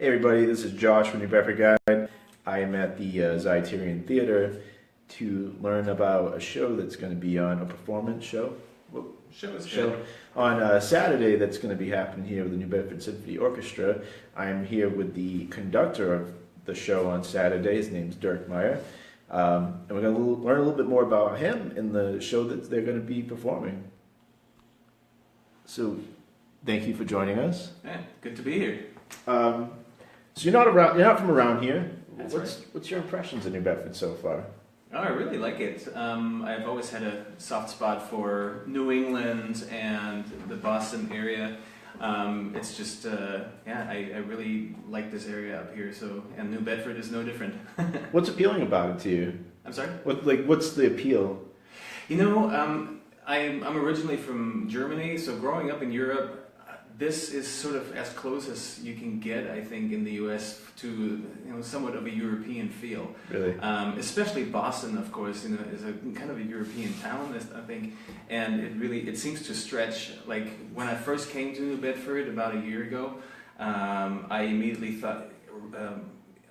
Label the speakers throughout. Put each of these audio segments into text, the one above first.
Speaker 1: Hey everybody, this is Josh from New Bedford Guide. I am at the Zeiterion Theatre to learn about a show that's going to be on a performance show.
Speaker 2: Show
Speaker 1: On Saturday that's going to be happening here with the New Bedford Symphony Orchestra. I'm here with the conductor of the show on Saturday. His name's Dirk Meyer. And we're going to learn a little bit more about him in the show that they're going to be performing. So, thank you for joining us.
Speaker 2: Yeah, good to be here.
Speaker 1: So you're not from around here.
Speaker 2: That's
Speaker 1: What's your impressions of New Bedford so far?
Speaker 2: Oh, I really like it. I've always had a soft spot for New England and the Boston area. It's just, I really like this area up here. So, and New Bedford is no different.
Speaker 1: What's appealing about it to you?
Speaker 2: I'm sorry?
Speaker 1: What's the appeal?
Speaker 2: You know, I'm originally from Germany, so growing up in Europe, this is sort of as close as you can get, I think, in the U.S. to somewhat of a European feel.
Speaker 1: Really?
Speaker 2: Especially Boston, of course, is a kind of a European town, I think, and it seems to stretch. Like when I first came to New Bedford about a year ago, I immediately thought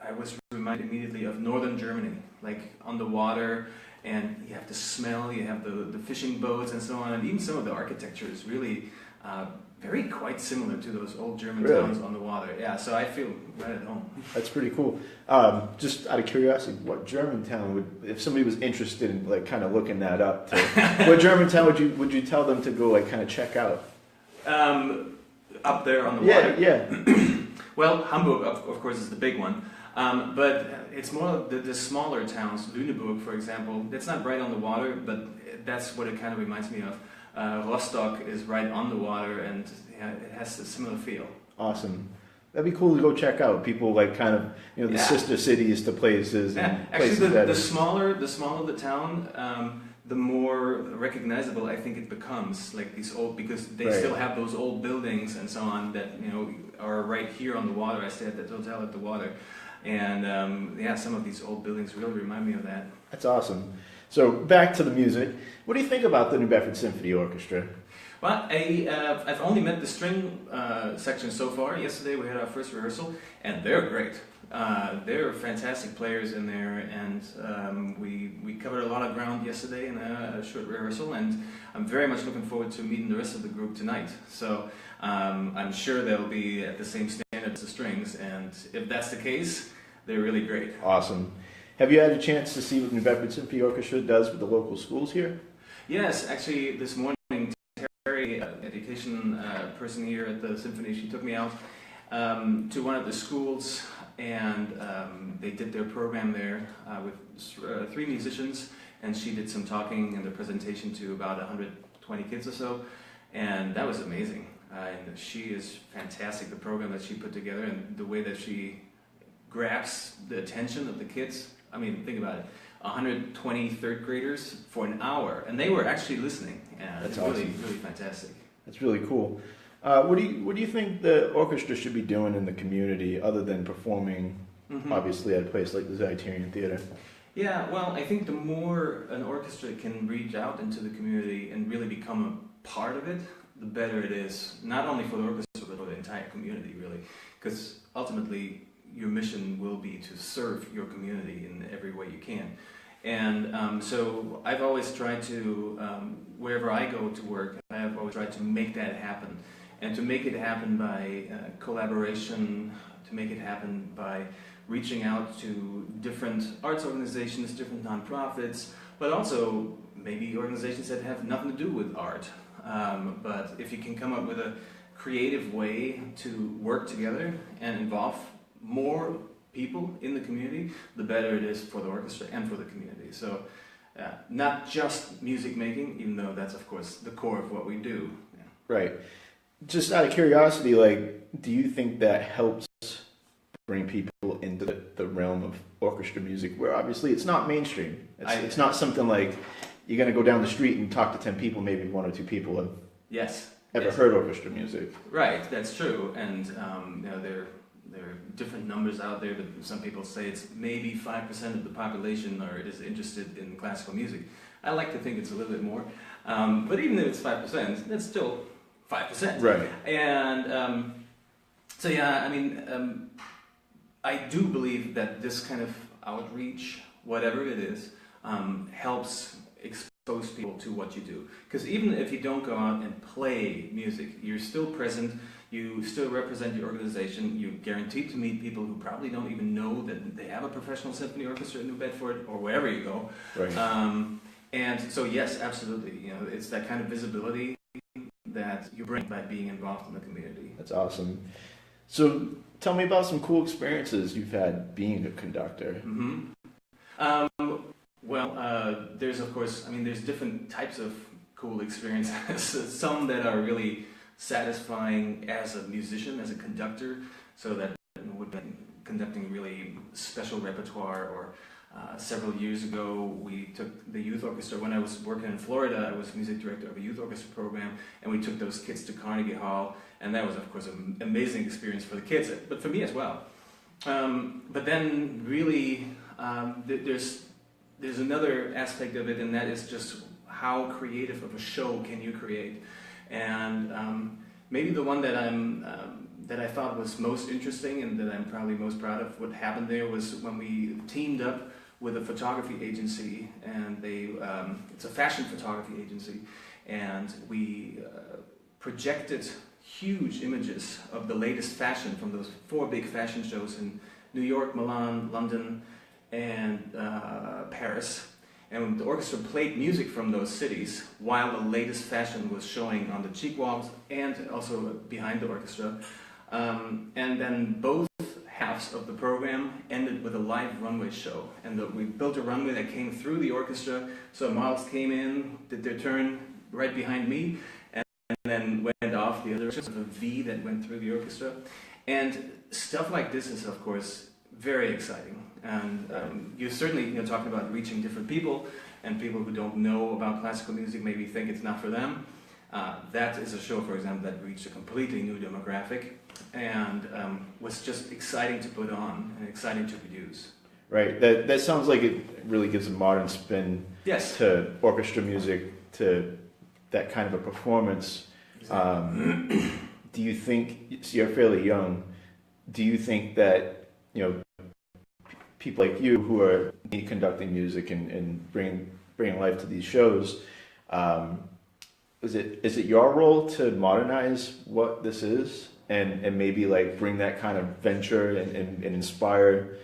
Speaker 2: I was reminded immediately of northern Germany, like on the water. And you have the smell, you have the fishing boats and so on, and even some of the architecture is really very quite similar to those old German towns on the water. Yeah, so I feel right at home.
Speaker 1: That's pretty cool. Just out of curiosity, what German town would, if somebody was interested in like kind of looking that up, what German town would you tell them to go like kind of check out?
Speaker 2: Up there on the water?
Speaker 1: Yeah.
Speaker 2: Well, Hamburg, of course, is the big one. But it's more the smaller towns, Lüneburg, for example. It's not right on the water, but that's what it kind of reminds me of. Rostock is right on the water, and it has a similar feel.
Speaker 1: Awesome. That'd be cool to go check out. People like kind of the sister cities to places.
Speaker 2: Yeah.
Speaker 1: And
Speaker 2: Actually,
Speaker 1: places
Speaker 2: the smaller the town, the more recognizable I think it becomes. Like these old, because they still have those old buildings and so on that are right here on the water. I stay at that hotel at the water. And some of these old buildings really remind me of that.
Speaker 1: That's awesome. So back to the music. What do you think about the New Bedford Symphony Orchestra?
Speaker 2: Well, I've only met the string section so far. Yesterday we had our first rehearsal, and they're great. They're fantastic players in there, and we covered a lot of ground yesterday in a short rehearsal, and I'm very much looking forward to meeting the rest of the group tonight. So I'm sure they'll be at the same standard as the strings, and if that's the case, they're really great.
Speaker 1: Awesome. Have you had a chance to see what New Bedford Symphony Orchestra does with the local schools here?
Speaker 2: Yes, actually this morning, Terry, education person here at the Symphony, she took me out to one of the schools, and they did their program there with 3 musicians, and she did some talking and the presentation to about 120 kids or so, and that was amazing. And she is fantastic, the program that she put together and the way that she grabs the attention of the kids. I mean, think about it, 120 third graders for an hour, and they were actually listening, and
Speaker 1: that's
Speaker 2: it's
Speaker 1: awesome.
Speaker 2: really fantastic.
Speaker 1: That's really cool. What do you think the orchestra should be doing in the community other than performing, obviously, at a place like the Zeiterion Theatre?
Speaker 2: Yeah, well, I think the more an orchestra can reach out into the community and really become a part of it, the better it is, not only for the orchestra, but for the entire community, really. Because ultimately, your mission will be to serve your community in every way you can. And so I've always tried to, wherever I go to work, I have always tried to make that happen. And to make it happen by collaboration, to make it happen by reaching out to different arts organizations, different nonprofits, but also maybe organizations that have nothing to do with art. But if you can come up with a creative way to work together and involve more people in the community, the better it is for the orchestra and for the community. So not just music making, even though that's of course the core of what we do. Yeah.
Speaker 1: Right. Just out of curiosity, do you think that helps bring people into the realm of orchestra music, where obviously it's not mainstream? It's not something like you're going to go down the street and talk to 10 people, maybe 1 or 2 people have ever heard orchestra music.
Speaker 2: Right, that's true. And there are different numbers out there, but some people say it's maybe 5% of the population is interested in classical music. I like to think it's a little bit more, but even if it's 5%, that's still 5%.
Speaker 1: Right.
Speaker 2: And so yeah, I mean, I do believe that this kind of outreach, whatever it is, helps expose people to what you do. Because even if you don't go out and play music, you're still present, you still represent your organization, you're guaranteed to meet people who probably don't even know that they have a professional symphony orchestra in New Bedford or wherever you go.
Speaker 1: Right.
Speaker 2: And so yes, absolutely, you know, it's that kind of visibility that you bring by being involved in the community.
Speaker 1: That's awesome. So tell me about some cool experiences you've had being a conductor.
Speaker 2: There's of course, I mean, there's different types of cool experiences. Some that are really satisfying as a musician, as a conductor, so that would be conducting really special repertoire. Or several years ago, we took the youth orchestra. When I was working in Florida, I was music director of a youth orchestra program, and we took those kids to Carnegie Hall, and that was, of course, an amazing experience for the kids, but for me as well. But then, really, there's another aspect of it, and that is just how creative of a show can you create. And maybe the one that I thought was most interesting and that I'm probably most proud of what happened there was when we teamed up with a photography agency, and it's a fashion photography agency, and we projected huge images of the latest fashion from those 4 big fashion shows in New York, Milan, London, and Paris. And the orchestra played music from those cities while the latest fashion was showing on the cheek walls and also behind the orchestra. And then both halves of the program ended with a live runway show. And we built a runway that came through the orchestra, so models came in, did their turn right behind me, and then went off the other, just a V that went through the orchestra. And stuff like this is, of course, very exciting. And you're certainly talking about reaching different people, and people who don't know about classical music maybe think it's not for them. That is a show, for example, that reached a completely new demographic and was just exciting to put on and exciting to produce.
Speaker 1: Right. That sounds like it really gives a modern spin to orchestra music, to that kind of a performance. Exactly. Do you think, so you're fairly young, do you think that, people like you who are conducting music and bringing life to these shows, is it your role to modernize what this is and maybe like bring that kind of venture and inspire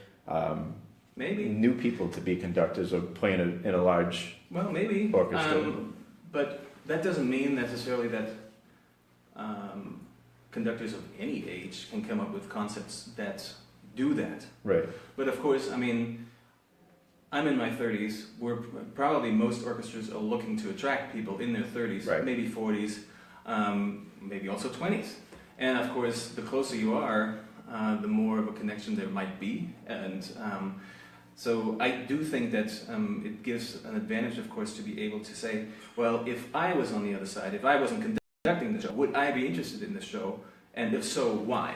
Speaker 2: maybe
Speaker 1: new people to be conductors or play in a large orchestra?
Speaker 2: But that doesn't mean necessarily that conductors of any age can come up with concepts that do that.
Speaker 1: Right.
Speaker 2: But of course, I mean, I'm in my 30s. Probably most orchestras are looking to attract people in their 30s,
Speaker 1: right,
Speaker 2: maybe 40s, maybe also 20s. And of course, the closer you are, the more of a connection there might be. And so I do think that it gives an advantage, of course, to be able to say, well, if I was on the other side, if I wasn't conducting the show, would I be interested in the show? And if so, why?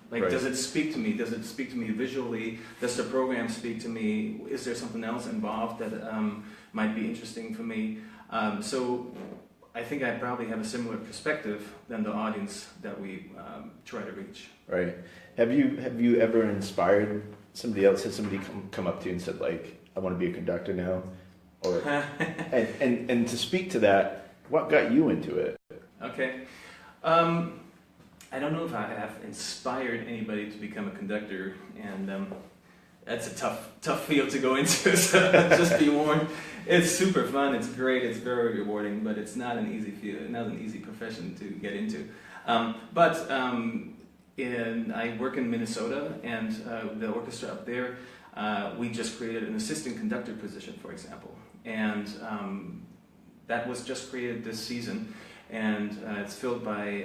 Speaker 2: Like, right, does it speak to me? Does it speak to me visually? Does the program speak to me? Is there something else involved that might be interesting for me? So I think I probably have a similar perspective than the audience that we try to reach.
Speaker 1: Right. Have you ever inspired somebody else? Has somebody come up to you and said, like, I want to be a conductor now? Or and to speak to that, what got you into it?
Speaker 2: Okay. I don't know if I have inspired anybody to become a conductor, and that's a tough field to go into, so just be warned. It's super fun, it's great, it's very rewarding, but it's not an easy field, not an easy profession to get into. I work in Minnesota, and the orchestra up there, we just created an assistant conductor position, for example, and that was just created this season. And it's filled by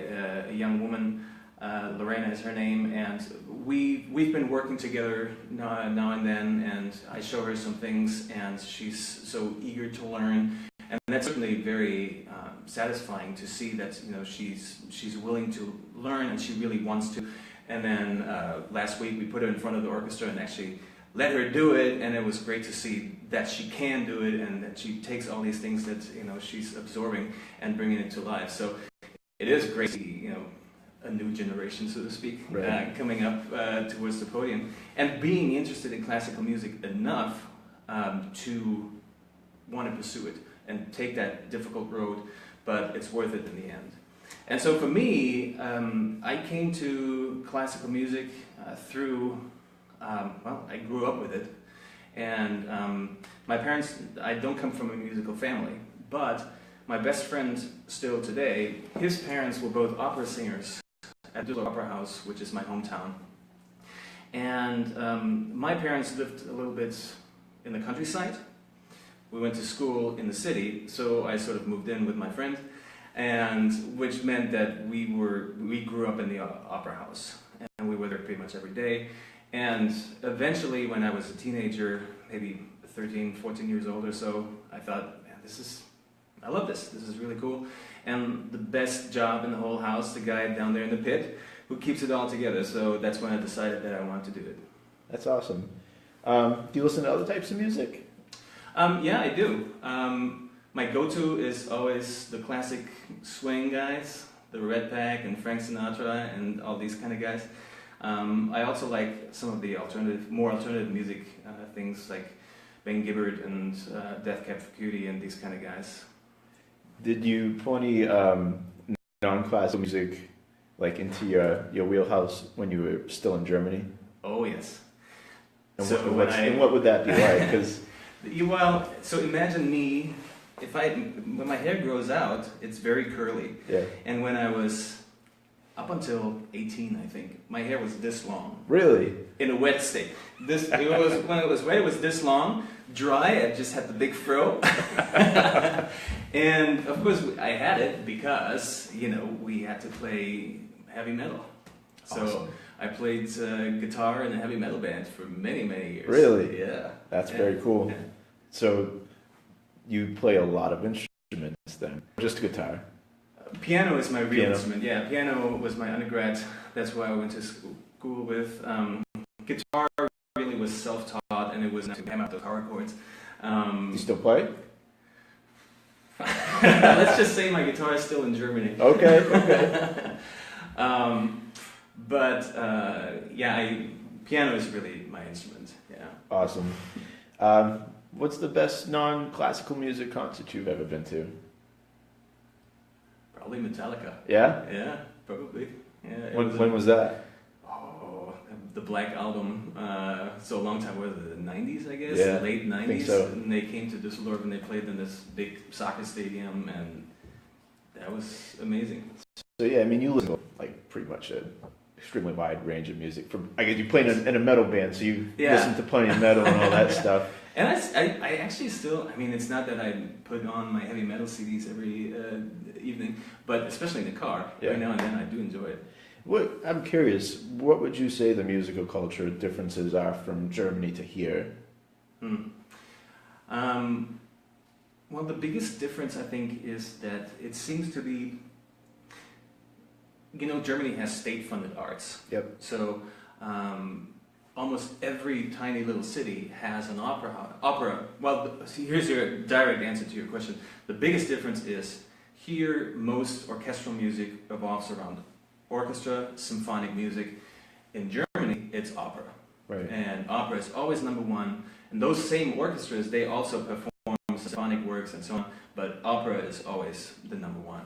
Speaker 2: a young woman, Lorena is her name, and we've been working together now and then, and I show her some things, and she's so eager to learn, and that's certainly very satisfying to see that she's willing to learn and she really wants to. And then last week we put her in front of the orchestra and actually let her do it, and it was great to see that she can do it and that she takes all these things that she's absorbing and bringing it to life. So it is great to see a new generation, so to speak,
Speaker 1: Right.
Speaker 2: coming up towards the podium, and being interested in classical music enough to want to pursue it and take that difficult road, but it's worth it in the end. And so for me, I came to classical music through, well, I grew up with it, and my parents, I don't come from a musical family, but my best friend still today, his parents were both opera singers at the Opera House, which is my hometown. And my parents lived a little bit in the countryside. We went to school in the city, so I sort of moved in with my friend, and which meant that we grew up in the Opera House, and we were there pretty much every day. And eventually, when I was a teenager, maybe 13, 14 years old or so, I thought, man, I love this. This is really cool. And the best job in the whole house, the guy down there in the pit who keeps it all together. So that's when I decided that I wanted to do it.
Speaker 1: That's awesome. Do you listen to other types of music?
Speaker 2: Yeah, I do. My go-to is always the classic swing guys, the Red Pack and Frank Sinatra and all these kind of guys. I also like some of the more alternative music things like Ben Gibbard and Death Cab for Cutie and these kind of guys.
Speaker 1: Did you put any non-classical music like into your wheelhouse when you were still in Germany?
Speaker 2: Oh yes.
Speaker 1: And,
Speaker 2: So
Speaker 1: what would that be like? 'Cause
Speaker 2: well, so imagine me, when my hair grows out, it's very curly.
Speaker 1: yeah.
Speaker 2: And when I was up until 18, I think, my hair was this long.
Speaker 1: Really?
Speaker 2: In a wet state. When it was wet, it was this long. Dry, I just had the big fro. And of course, I had it because, we had to play heavy metal. So
Speaker 1: Awesome.
Speaker 2: I played guitar in a heavy metal band for many, many years.
Speaker 1: Really?
Speaker 2: Yeah.
Speaker 1: That's very cool.
Speaker 2: Yeah.
Speaker 1: So you play a lot of instruments then? Just guitar?
Speaker 2: Piano is my real
Speaker 1: Piano.
Speaker 2: instrument. Yeah, piano was my undergrad. That's why I went to school with. Guitar really was self-taught, and it was to hammer out those power chords.
Speaker 1: You still play?
Speaker 2: Let's just say my guitar is still in Germany.
Speaker 1: Okay.
Speaker 2: Piano is really my instrument. Yeah.
Speaker 1: Awesome. What's the best non-classical music concert you've ever been to?
Speaker 2: Probably Metallica.
Speaker 1: Yeah?
Speaker 2: Yeah, probably. Yeah.
Speaker 1: When was that?
Speaker 2: Oh, the Black Album. So a long time, was it the 90s, I guess?
Speaker 1: Yeah,
Speaker 2: Late 90s.
Speaker 1: I think so.
Speaker 2: And they came to Düsseldorf and they played in this big soccer stadium, and that was amazing.
Speaker 1: So yeah, I mean, you listen to like pretty much an extremely wide range of music. I guess you play in a metal band, so you listen to plenty of metal and all that stuff.
Speaker 2: And I actually still, it's not that I put on my heavy metal CDs every evening, but especially in the car, every now and then I do enjoy it.
Speaker 1: I'm curious, what would you say the musical culture differences are from Germany to here?
Speaker 2: Well, the biggest difference, I think, is that it seems to be, Germany has state-funded arts.
Speaker 1: Yep.
Speaker 2: So almost every tiny little city has an opera. Well, here's your direct answer to your question. The biggest difference is here most orchestral music revolves around orchestra, symphonic music. In Germany, it's opera.
Speaker 1: Right.
Speaker 2: And opera is always number one. And those same orchestras, they also perform symphonic works and so on, but opera is always the number one.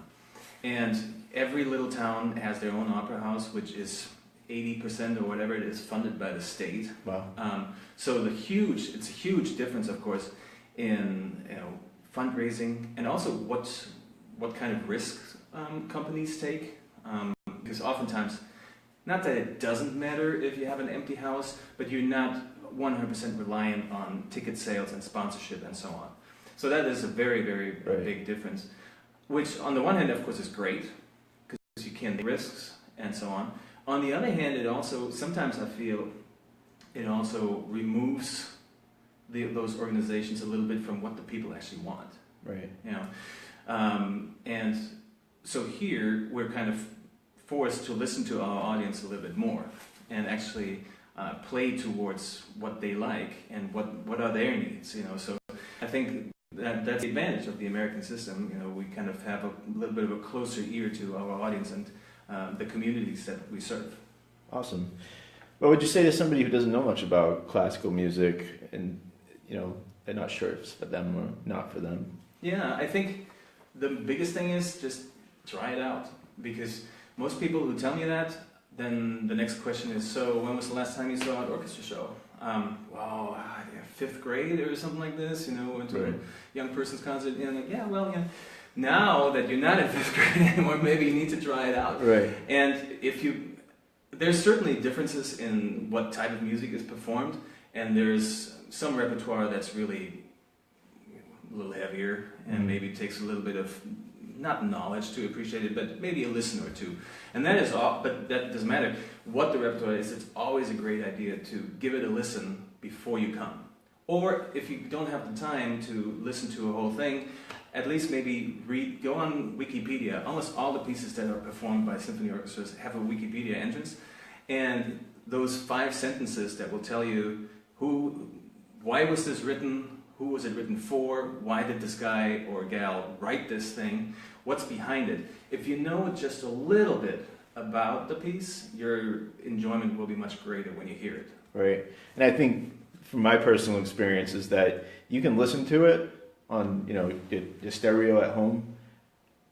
Speaker 2: And every little town has their own opera house, which is 80% or whatever it is funded by the state.
Speaker 1: Wow.
Speaker 2: So it's a huge difference, of course, in fundraising and also what kind of risks companies take. Because oftentimes, not that it doesn't matter if you have an empty house, but you're not 100% reliant on ticket sales and sponsorship and so on. So that is a very, very big difference. Which, on the one hand, of course, is great because you can take risks and so on. On the other hand, it also sometimes I feel it also removes those organizations a little bit from what the people actually want.
Speaker 1: Right.
Speaker 2: And so here we're kind of forced to listen to our audience a little bit more and actually play towards what they like and what are their needs. So I think that's the advantage of the American system. We kind of have a little bit of a closer ear to our audience and the communities that we serve.
Speaker 1: Awesome. What would you say to somebody who doesn't know much about classical music and, they're not sure if it's for them or not for them?
Speaker 2: Yeah, I think the biggest thing is just try it out. Because most people who tell me that, then the next question is, so when was the last time you saw an orchestra show? Well, fifth grade or something like this, went to a young person's concert, and I'm like, now that you're not in fifth grade anymore, maybe you need to try it out.
Speaker 1: Right.
Speaker 2: And there's certainly differences in what type of music is performed, and there's some repertoire that's really a little heavier and maybe takes a little bit of, not knowledge to appreciate it, but maybe a listen or two. And that is all, but that doesn't matter what the repertoire is. It's always a great idea to give it a listen before you come. Or if you don't have the time to listen to a whole thing, at least maybe go on Wikipedia. Almost all the pieces that are performed by symphony orchestras have a Wikipedia entrance. And those 5 sentences that will tell you why was this written, who was it written for, why did this guy or gal write this thing, what's behind it. If you know just a little bit about the piece, your enjoyment will be much greater when you hear it.
Speaker 1: Right. And I think from my personal experience is that you can listen to it on, your stereo at home,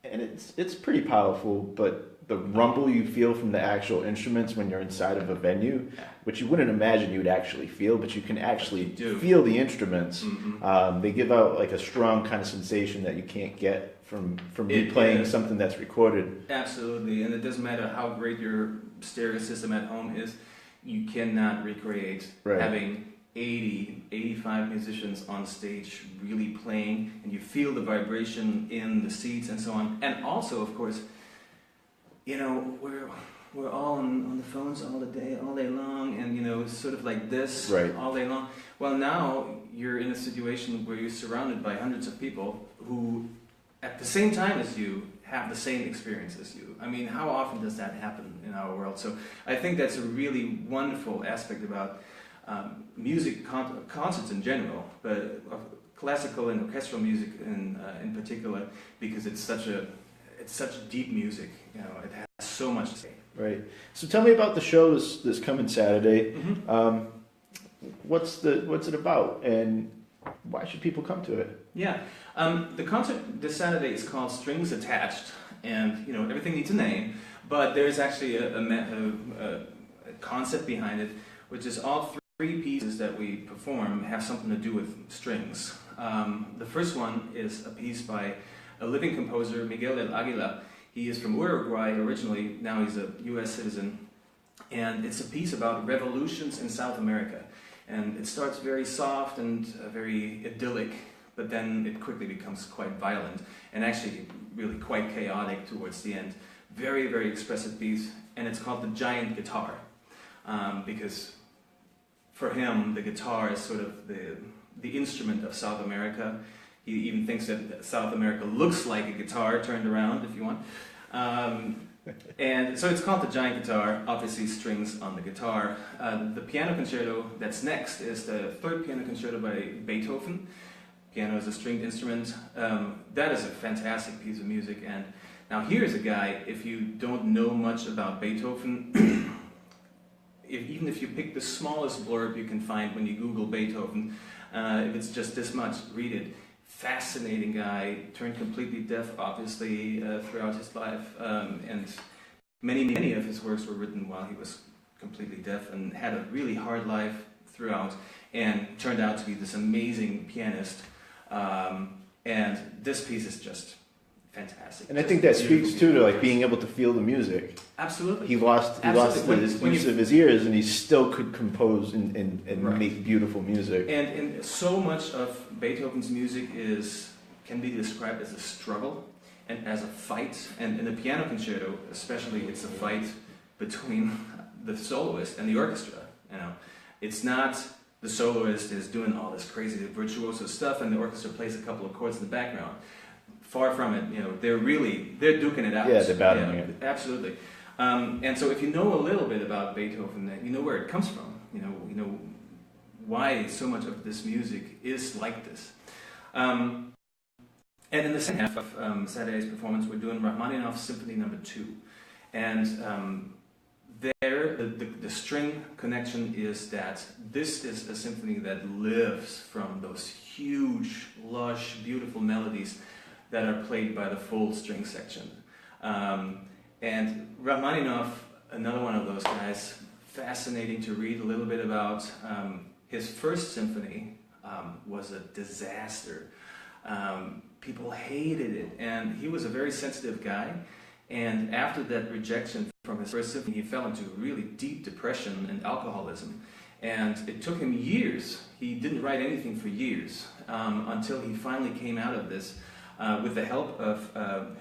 Speaker 1: and it's pretty powerful, but the rumble you feel from the actual instruments when you're inside of a venue, which you wouldn't imagine you would actually feel, but you can actually feel the instruments. Mm-hmm. They give out like a strong kind of sensation that you can't get from you playing something that's recorded.
Speaker 2: Absolutely, and it doesn't matter how great your stereo system at home is, you cannot recreate having 80, 85 musicians on stage really playing, and you feel the vibration in the seats and so on. And also, of course, we're all on the phones all day long, and sort of like this all day long. Well, now you're in a situation where you're surrounded by hundreds of people who, at the same time as you, have the same experience as you. I mean, how often does that happen in our world? So I think that's a really wonderful aspect about music concerts in general, but classical and orchestral music in particular, because it's such deep music. It has so much to say. Right.
Speaker 1: So tell me about the show this coming Saturday. Mm-hmm. What's it about, and why should people come to it?
Speaker 2: Yeah. The concert this Saturday is called Strings Attached, and everything needs a name, but there's actually a concept behind it, which is all 3 pieces that we perform have something to do with strings. The first one is a piece by a living composer, Miguel del Aguila. He is from Uruguay originally, now he's a US citizen, and it's a piece about revolutions in South America. And it starts very soft and very idyllic, but then it quickly becomes quite violent, and actually really quite chaotic towards the end. Very, very expressive piece, and it's called The Giant Guitar, because for him, the guitar is sort of the instrument of South America. He even thinks that South America looks like a guitar turned around, if you want. And so it's called The Giant Guitar, obviously strings on the guitar. The piano concerto that's next is the 3rd piano concerto by Beethoven. Piano is a stringed instrument. That is a fantastic piece of music. And now here's a guy, if you don't know much about Beethoven, even if you pick the smallest blurb you can find when you Google Beethoven, if it's just this much, read it. Fascinating guy, turned completely deaf, obviously, throughout his life, and many of his works were written while he was completely deaf, and had a really hard life throughout, and turned out to be this amazing pianist. And this piece is just fantastic.
Speaker 1: And I think that speaks too to like being able to feel the music.
Speaker 2: Absolutely.
Speaker 1: He lost the use of his ears, and he still could compose and make beautiful music.
Speaker 2: And so much of Beethoven's music can be described as a struggle and as a fight. And in the piano concerto, especially, it's a fight between the soloist and the orchestra. It's not the soloist is doing all this crazy virtuoso stuff, and the orchestra plays a couple of chords in the background. Far from it, they're duking it out.
Speaker 1: Yeah, they're battling it.
Speaker 2: Absolutely. And so if you know a little bit about Beethoven, you know where it comes from. You know why so much of this music is like this. And in the second half of Saturday's performance, we're doing Rachmaninoff's Symphony No. 2. And the string connection is that this is a symphony that lives from those huge, lush, beautiful melodies that are played by the full string section. And Rachmaninoff, another one of those guys, fascinating to read a little bit about. His first symphony was a disaster. People hated it, and he was a very sensitive guy. And after that rejection from his first symphony, he fell into really deep depression and alcoholism. And it took him years. He didn't write anything for years until he finally came out of this with the help of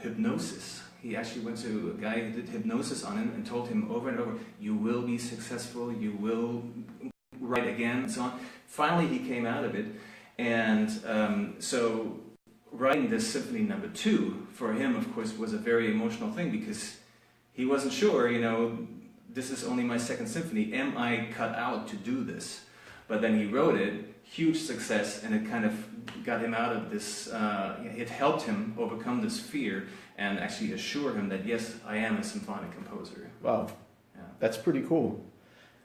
Speaker 2: hypnosis. He actually went to a guy who did hypnosis on him and told him over and over, "You will be successful, you will write again," and so on. Finally, he came out of it. And so writing this Symphony Number 2 for him, of course, was a very emotional thing, because he wasn't sure, this is only my second symphony, am I cut out to do this? But then he wrote it, huge success, and it kind of got him out of this, it helped him overcome this fear and actually assure him that, yes, I am a symphonic composer.
Speaker 1: Wow, yeah. That's pretty cool.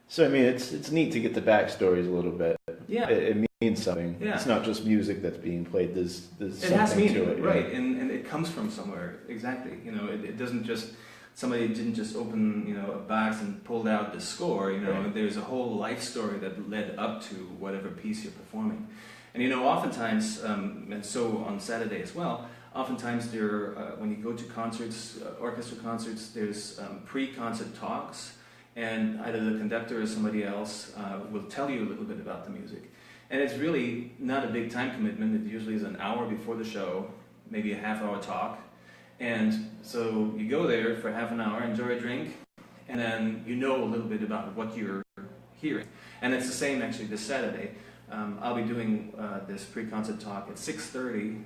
Speaker 1: So, I mean, it's neat to get the backstories a little bit.
Speaker 2: Yeah.
Speaker 1: It means something.
Speaker 2: Yeah.
Speaker 1: It's not just music that's being played. There's
Speaker 2: it
Speaker 1: something
Speaker 2: has meaning,
Speaker 1: to it.
Speaker 2: right?
Speaker 1: Yeah.
Speaker 2: And it comes from somewhere. Exactly. It doesn't just, somebody didn't just open a box and pulled out the score.
Speaker 1: Right.
Speaker 2: There's a whole life story that led up to whatever piece you're performing. And oftentimes, and so on Saturday as well, oftentimes there, when you go to concerts, orchestra concerts, there's pre-concert talks. And either the conductor or somebody else will tell you a little bit about the music. And it's really not a big time commitment. It usually is an hour before the show, maybe a half-hour talk. And so you go there for half an hour, enjoy a drink, and then a little bit about what you're hearing. And it's the same actually this Saturday. I'll be doing this pre-concert talk at 6:30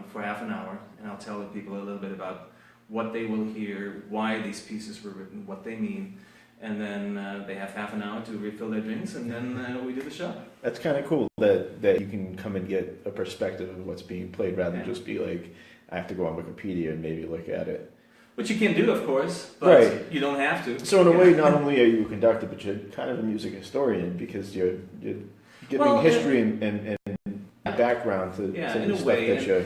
Speaker 2: for half an hour, and I'll tell the people a little bit about what they will hear, why these pieces were written, what they mean. And then they have half an hour to refill their drinks, and then we do the show. That's
Speaker 1: kind of cool that you can come and get a perspective of what's being played rather than just be like, I have to go on Wikipedia and maybe look at it.
Speaker 2: Which you can do, of course, but
Speaker 1: right.
Speaker 2: You don't have to.
Speaker 1: So in a way, not only are you a conductor, but you're kind of a music historian, because you're giving history and background to the stuff that you're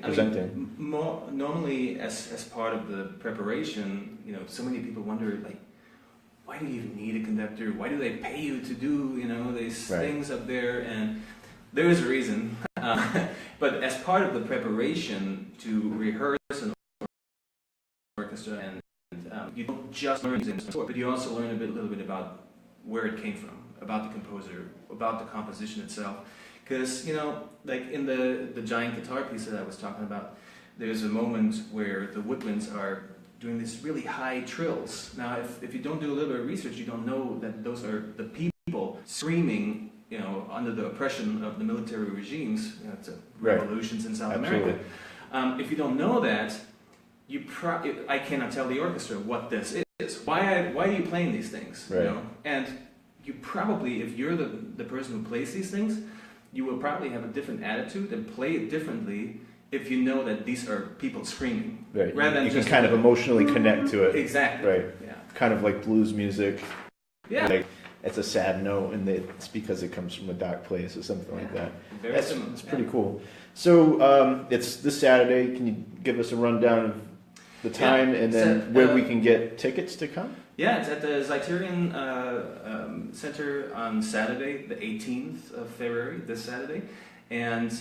Speaker 1: presenting.
Speaker 2: Normally, as part of the preparation, so many people wonder, like, why do you even need a conductor? Why do they pay you to do, these things up there? And there is a reason. But as part of the preparation to rehearse an orchestra, and you don't just learn music, but you also learn a little bit about where it came from, about the composer, about the composition itself. Because, like in the giant guitar piece that I was talking about, there's a moment where the woodwinds are doing these really high trills. Now, if you don't do a little bit of research, you don't know that those are the people screaming, under the oppression of the military regimes, it's a revolutions in South America. If you don't know that, I cannot tell the orchestra what this is. Why are you playing these things?
Speaker 1: Right.
Speaker 2: And you probably, if you're the person who plays these things, you will probably have a different attitude and play it differently if you know that these are people screaming.
Speaker 1: Right.
Speaker 2: Rather than
Speaker 1: you
Speaker 2: just
Speaker 1: can kind of emotionally connect to it.
Speaker 2: Exactly.
Speaker 1: Right.
Speaker 2: Yeah.
Speaker 1: Kind of like blues music.
Speaker 2: Yeah.
Speaker 1: Like, it's a sad note, and it's because it comes from a dark place or something like that. That's pretty cool. So it's this Saturday. Can you give us a rundown of the time and then where we can get tickets to come?
Speaker 2: Yeah, it's at the Zeiterion Center on Saturday, the 18th of February, this Saturday. And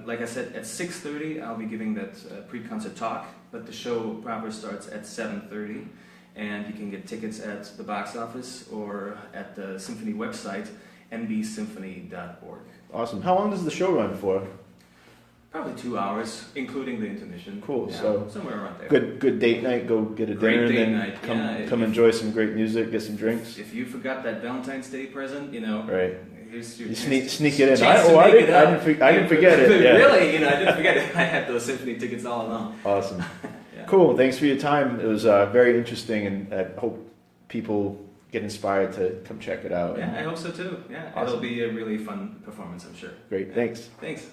Speaker 2: like I said, at 6:30 I'll be giving that pre-concert talk, but the show proper starts at 7:30. And you can get tickets at the box office or at the Symphony website, nbsymphony.org.
Speaker 1: Awesome. How long does the show run for?
Speaker 2: Probably 2 hours, including the intermission.
Speaker 1: Cool.
Speaker 2: Yeah,
Speaker 1: so
Speaker 2: somewhere around there.
Speaker 1: Good date night. Go get a dinner and then come enjoy some great music, get some drinks.
Speaker 2: If you forgot that Valentine's Day present,
Speaker 1: right.
Speaker 2: Here's your
Speaker 1: sneak it in.
Speaker 2: I didn't
Speaker 1: forget it. Yeah.
Speaker 2: Really? I didn't forget it. I had those symphony tickets all along.
Speaker 1: Awesome. Cool. Thanks for your time. It was very interesting, and I hope people get inspired to come check it out.
Speaker 2: Yeah, I hope so too. Yeah, awesome. It'll be a really fun performance, I'm sure.
Speaker 1: Great. Thanks.
Speaker 2: Thanks.